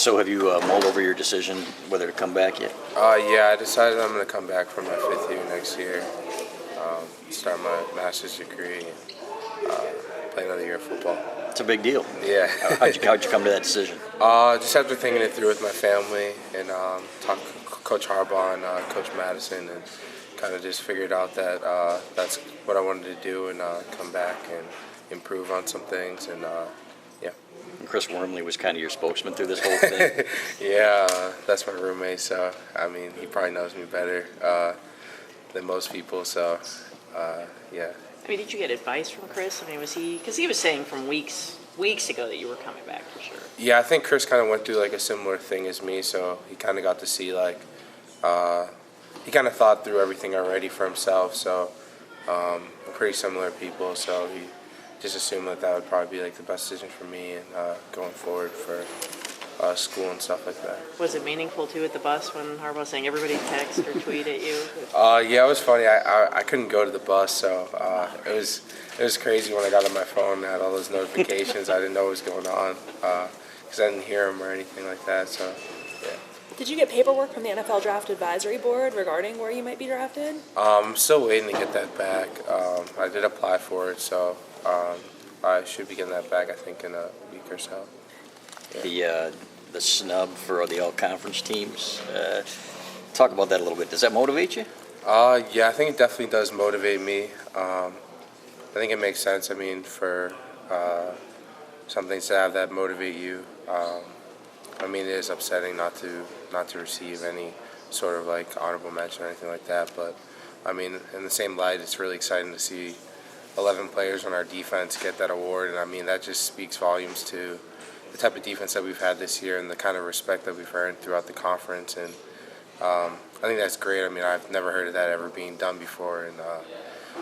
So have you mulled over your decision whether to come back yet? Yeah, I decided I'm going to come back for my 5th year next year, start my master's degree, and play another year of football. It's a big deal. Yeah. How'd you come to that decision? Just after thinking it through with my family and talked to Coach Harbaugh and Coach Madison, and kind of just figured out that that's what I wanted to do, and come back and improve on some things, and yeah. And Chris Wormley was kind of your spokesman through this whole thing. Yeah, that's my roommate, so I mean, he probably knows me better than most people, so yeah. I mean, did you get advice from Chris? I mean, because he was saying from weeks ago that you were coming back for sure. Yeah, I think Chris kind of went through like a similar thing as me, so he kind of got to see like, he kind of thought through everything already for himself, so we're pretty similar people, so he just assumed that would probably be like the best decision for me and going forward for school and stuff like that. Was it meaningful too at the bus when Harbaugh was saying everybody text or tweet at you? Yeah, it was funny. I couldn't go to the bus, so it was crazy when I got on my phone and had all those notifications. I didn't know what was going on because I didn't hear them or anything like that. So yeah. Did you get paperwork from the NFL Draft Advisory Board regarding where you might be drafted? I'm still waiting to get that back. I did apply for it, so I should be getting that back, I think, in a week or so. Yeah. The snub for the all-conference teams. Talk about that a little bit. Does that motivate you? Yeah, I think it definitely does motivate me. I think it makes sense. I mean, for some things to have that motivate you. I mean, it is upsetting not to receive any sort of like honorable mention or anything like that. But I mean, in the same light, it's really exciting to see 11 players on our defense get that award, and I mean that just speaks volumes to the type of defense that we've had this year and the kind of respect that we've earned throughout the conference. And I think that's great. I mean, I've never heard of that ever being done before, and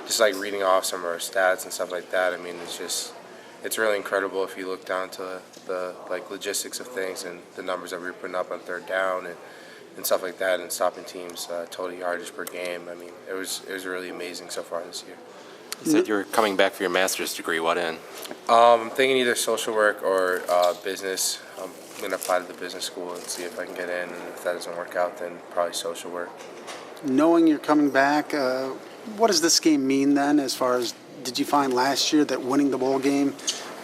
just like reading off some of our stats and stuff like that, I mean, it's really incredible if you look down to the like logistics of things and the numbers that we were putting up on third down and stuff like that, and stopping teams total yardage per game. I mean, it was really amazing so far this year. You said you were coming back for your master's degree. What in? I'm thinking either social work or business. I'm going to apply to the business school and see if I can get in, and if that doesn't work out, then probably social work. Knowing you're coming back, what does this game mean then, as far as, did you find last year that winning the bowl game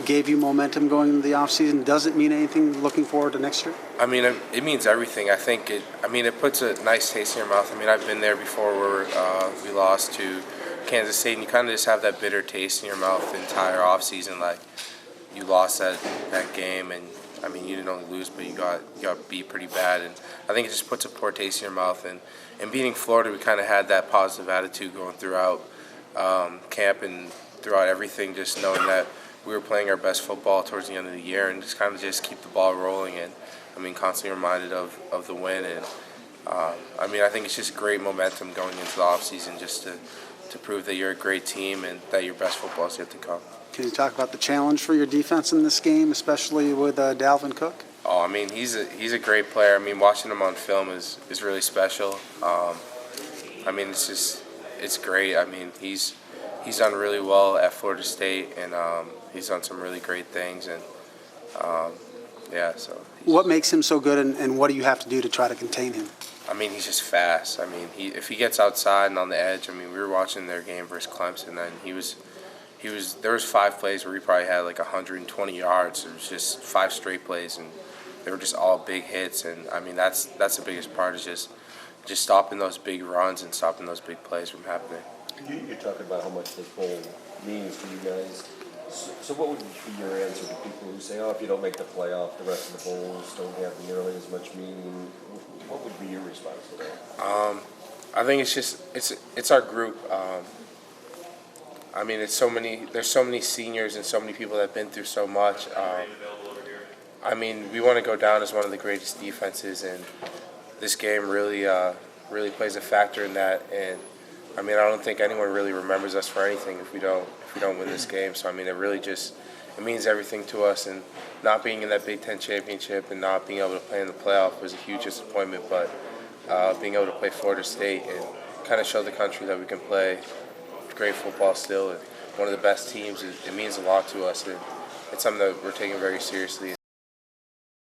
gave you momentum going into the offseason? Does it mean anything looking forward to next year? I mean, it means everything. I think it puts a nice taste in your mouth. I mean, I've been there before where we lost to Kansas State, and you kind of just have that bitter taste in your mouth the entire offseason. Like, you lost that game, and I mean, you didn't only lose, but you got beat pretty bad. And I think it just puts a poor taste in your mouth. And beating Florida, we kind of had that positive attitude going throughout camp and throughout everything, just knowing that we were playing our best football towards the end of the year, and just kind of just keep the ball rolling. And I mean, constantly reminded of the win. And I mean, I think it's just great momentum going into the offseason, just to prove that you're a great team and that your best football is yet to come. Can you talk about the challenge for your defense in this game, especially with Dalvin Cook? Oh, I mean, he's a great player. I mean, watching him on film is really special. I mean, it's great. I mean, he's done really well at Florida State, and he's done some really great things. And yeah, so. What makes him so good, and what do you have to do to try to contain him? I mean, he's just fast. I mean, if he gets outside and on the edge, I mean, we were watching their game versus Clemson, and there was 5 plays where he probably had like 120 yards. It was just 5 straight plays, and they were just all big hits. And I mean, that's the biggest part, is just stopping those big runs and stopping those big plays from happening. You're talking about how much this bowl means to you guys. So what would be your answer to people who say, oh, if you don't make the playoff, the rest of the bowls don't have nearly as much meaning? What would be your response to that? I think it's our group. I mean, there's so many seniors and so many people that have been through so much. I mean, we want to go down as one of the greatest defenses, and this game really plays a factor in that. And I mean, I don't think anyone really remembers us for anything if we don't win this game. So I mean, it means everything to us. And not being in that Big Ten championship and not being able to play in the playoff was a huge disappointment. But being able to play Florida State and kind of show the country that we can play great football still, and one of the best teams, it means a lot to us. And it's something that we're taking very seriously.